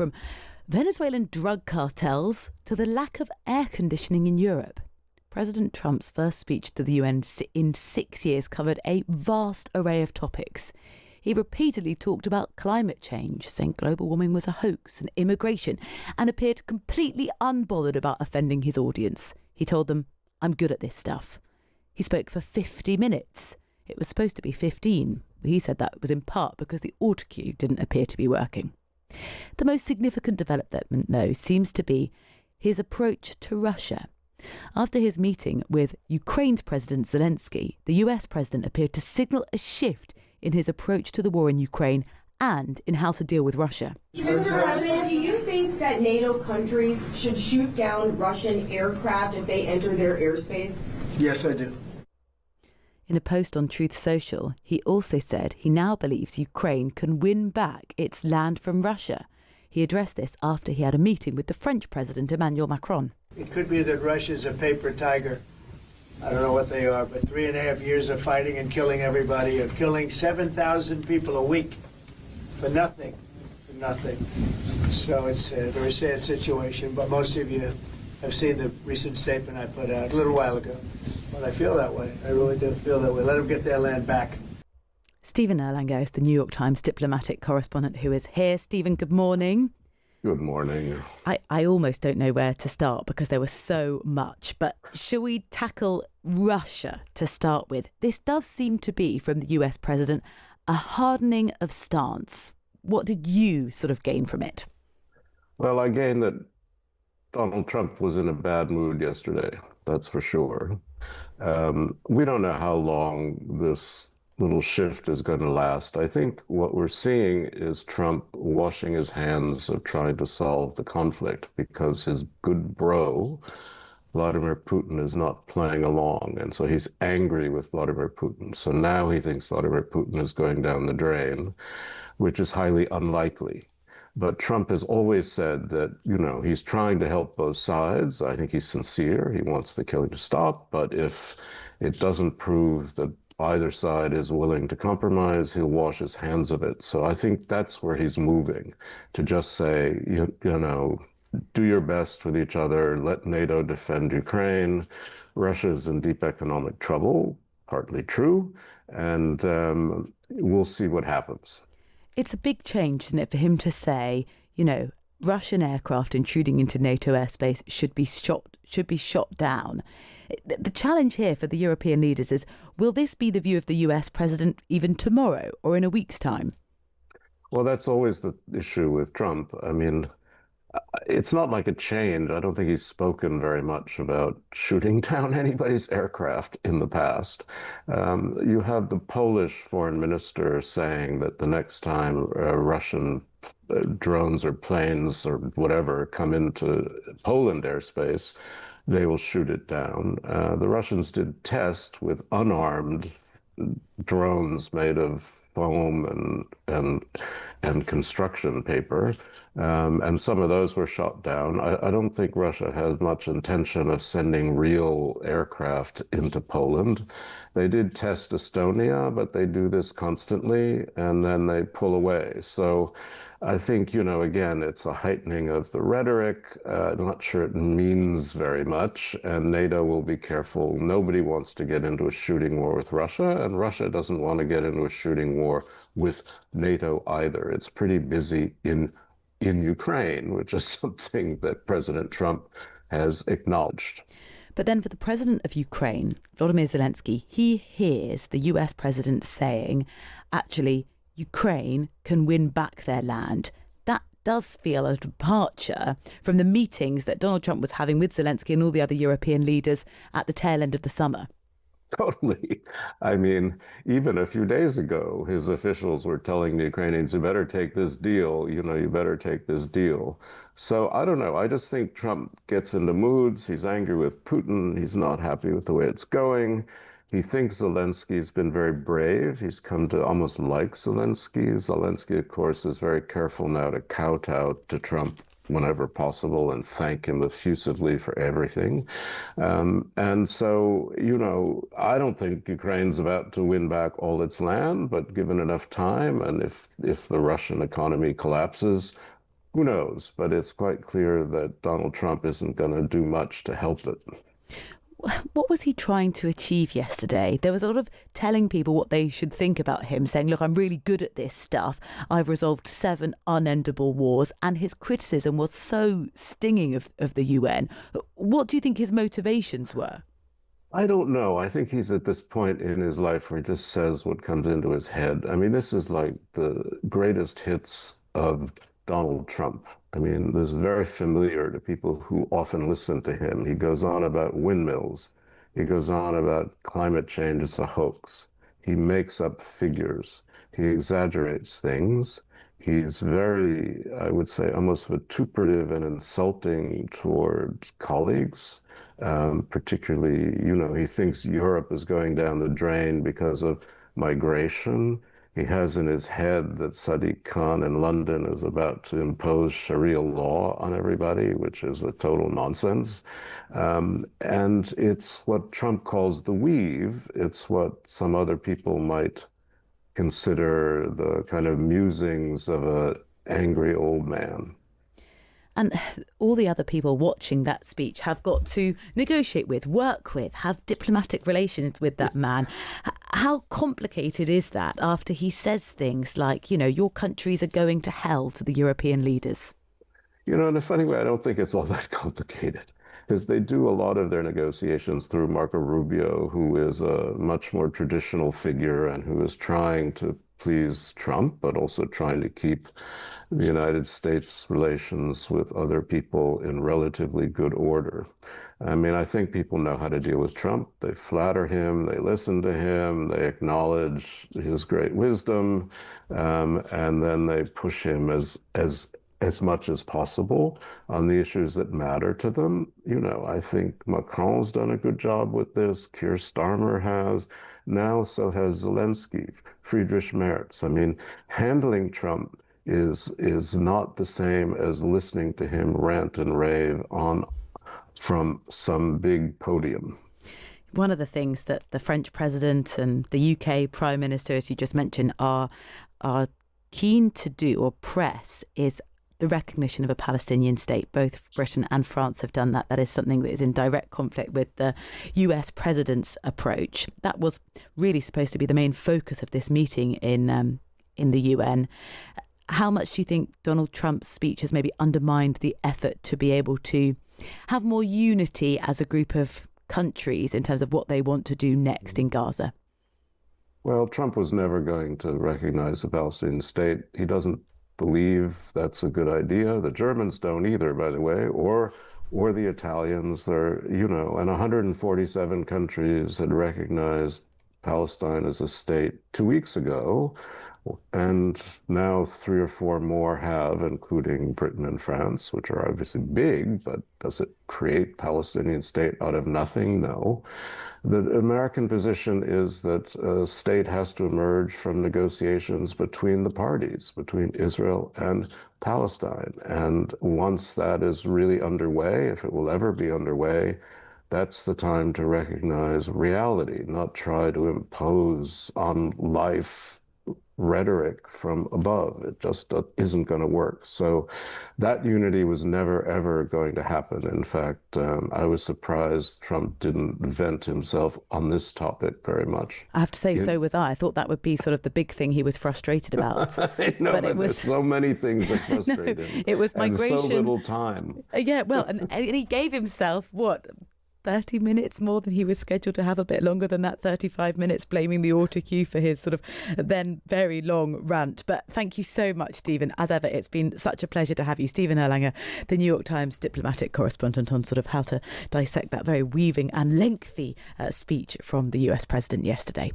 from Venezuelan drug cartels to the lack of air conditioning in Europe. President Trump's first speech to the UN in 6 years covered a vast array of topics. He repeatedly talked about climate change, saying global warming was a hoax, and immigration, and appeared completely unbothered about offending his audience. He told them, "I'm good at this stuff." He spoke for 50 minutes. It was supposed to be 15. He said that was in part because the autocue didn't appear to be working. The most significant development, though, seems to be his approach to Russia. After his meeting with Ukraine's President Zelensky, the US president appeared to signal a shift in his approach to the war in Ukraine and in how to deal with Russia. Mr. President, do you think that NATO countries should shoot down Russian aircraft if they enter their airspace? Yes, I do. In a post on Truth Social, he also said he now believes Ukraine can win back its land from Russia. He addressed this after he had a meeting with the French President Emmanuel Macron. It could be that Russia's a paper tiger. I don't know what they are, but 3.5 years of fighting and killing everybody, of killing 7,000 people a week for nothing, So it's a very sad situation, but most of you have seen the recent statement I put out a little while ago. But I feel that way. I really do feel that way. Let them get their land back. Stephen Erlanger is the New York Times diplomatic correspondent who is here. Stephen, good morning. Good morning. I almost don't know where to start because there was so much, but shall we tackle Russia to start with? This does seem to be, from the US president, a hardening of stance. What did you sort of gain from it? Well, I gained that Donald Trump was in a bad mood yesterday, that's for sure. We don't know how long this little shift is going to last. I think what we're seeing is Trump washing his hands of trying to solve the conflict because his good bro, Vladimir Putin, is not playing along. And so he's angry with Vladimir Putin. So now he thinks Vladimir Putin is going down the drain, which is highly unlikely. But Trump has always said that, he's trying to help both sides. I think he's sincere. He wants the killing to stop. But if it doesn't prove that either side is willing to compromise, he'll wash his hands of it. So I think that's where he's moving, to just say, do your best with each other, let NATO defend Ukraine. Russia's in deep economic trouble, partly true, and we'll see what happens. It's a big change, isn't it, for him to say, Russian aircraft intruding into NATO airspace should be shot down. The challenge here for the European leaders is, will this be the view of the US president even tomorrow or in a week's time? Well, that's always the issue with Trump. I mean, it's not like a change. I don't think he's spoken very much about shooting down anybody's aircraft in the past. You have the Polish foreign minister saying that the next time Russian drones or planes or whatever come into Poland airspace, they will shoot it down. The Russians did test with unarmed drones made of foam and construction paper, and some of those were shot down. I don't think Russia has much intention of sending real aircraft into Poland. They did test Estonia, but they do this constantly, and then they pull away. So I think, again, it's a heightening of the rhetoric. I'm not sure it means very much, and NATO will be careful. Nobody wants to get into a shooting war with Russia, and Russia doesn't want to get into a shooting war with NATO either. It's pretty busy in Ukraine, which is something that President Trump has acknowledged. But then for the president of Ukraine, Volodymyr Zelensky, he hears the US president saying, actually, Ukraine can win back their land. That does feel a departure from the meetings that Donald Trump was having with Zelensky and all the other European leaders at the tail end of the summer. Totally. I mean, even a few days ago, his officials were telling the Ukrainians, you better take this deal, you better take this deal. So I don't know. I just think Trump gets into moods. He's angry with Putin. He's not happy with the way it's going. He thinks Zelensky's been very brave. He's come to almost like Zelensky. Zelensky, of course, is very careful now to kowtow to Trump whenever possible and thank him effusively for everything. And so, I don't think Ukraine's about to win back all its land, but given enough time, and if the Russian economy collapses, Who knows? But it's quite clear that Donald Trump isn't going to do much to help it. What was he trying to achieve yesterday? There was a lot of telling people what they should think about him, saying, look, I'm really good at this stuff. I've resolved 7 unendable wars. And his criticism was so stinging of the UN. What do you think his motivations were? I don't know. I think he's at this point in his life where he just says what comes into his head. I mean, this is like the greatest hits of Donald Trump. I mean, this is very familiar to people who often listen to him. He goes on about windmills. He goes on about climate change as a hoax. He makes up figures. He exaggerates things. He's very, I would say, almost vituperative and insulting toward colleagues. Particularly, he thinks Europe is going down the drain because of migration. He has in his head that Sadiq Khan in London is about to impose Sharia law on everybody, which is a total nonsense. And it's what Trump calls the weave. It's what some other people might consider the kind of musings of an angry old man. And all the other people watching that speech have got to negotiate with, work with, have diplomatic relations with that man. How complicated is that after he says things like, your countries are going to hell to the European leaders? In a funny way, I don't think it's all that complicated because they do a lot of their negotiations through Marco Rubio, who is a much more traditional figure and who is trying to please Trump, but also trying to keep the United States relations with other people in relatively good order. I mean, I think people know how to deal with Trump. They flatter him, they listen to him, they acknowledge his great wisdom, and then they push him as much as possible on the issues that matter to them. I think Macron's done a good job with this. Keir Starmer has. Now so has Zelensky, Friedrich Merz. I mean, handling Trump is not the same as listening to him rant and rave from some big podium. One of the things that the French president and the UK prime minister, as you just mentioned, are keen to do or press is the recognition of a Palestinian state. Both Britain and France have done that. That is something that is in direct conflict with the US president's approach. That was really supposed to be the main focus of this meeting in the UN. How much do you think Donald Trump's speech has maybe undermined the effort to be able to have more unity as a group of countries in terms of what they want to do next in Gaza? Well, Trump was never going to recognize a Palestinian state. He doesn't believe that's a good idea. The Germans don't either, by the way, or the Italians. And 147 countries had recognized Palestine as a state 2 weeks ago. And now 3 or 4 more have, including Britain and France, which are obviously big, but does it create Palestinian state out of nothing? No. The American position is that a state has to emerge from negotiations between the parties, between Israel and Palestine. And once that is really underway, if it will ever be underway, that's the time to recognize reality, not try to impose on life rhetoric from above. It just isn't going to work. So that unity was never, ever going to happen. In fact, I was surprised Trump didn't vent himself on this topic very much. I have to say, so was I. I thought that would be sort of the big thing he was frustrated about. I know, but there's so many things that frustrate him. It was migration. And so little time. Yeah, well, and he gave himself, 30 minutes more than he was scheduled to have, a bit longer than that, 35 minutes, blaming the autocue for his sort of then very long rant. But thank you so much, Stephen. As ever, it's been such a pleasure to have you. Stephen Erlanger, the New York Times diplomatic correspondent, on sort of how to dissect that very weaving and lengthy speech from the US president yesterday.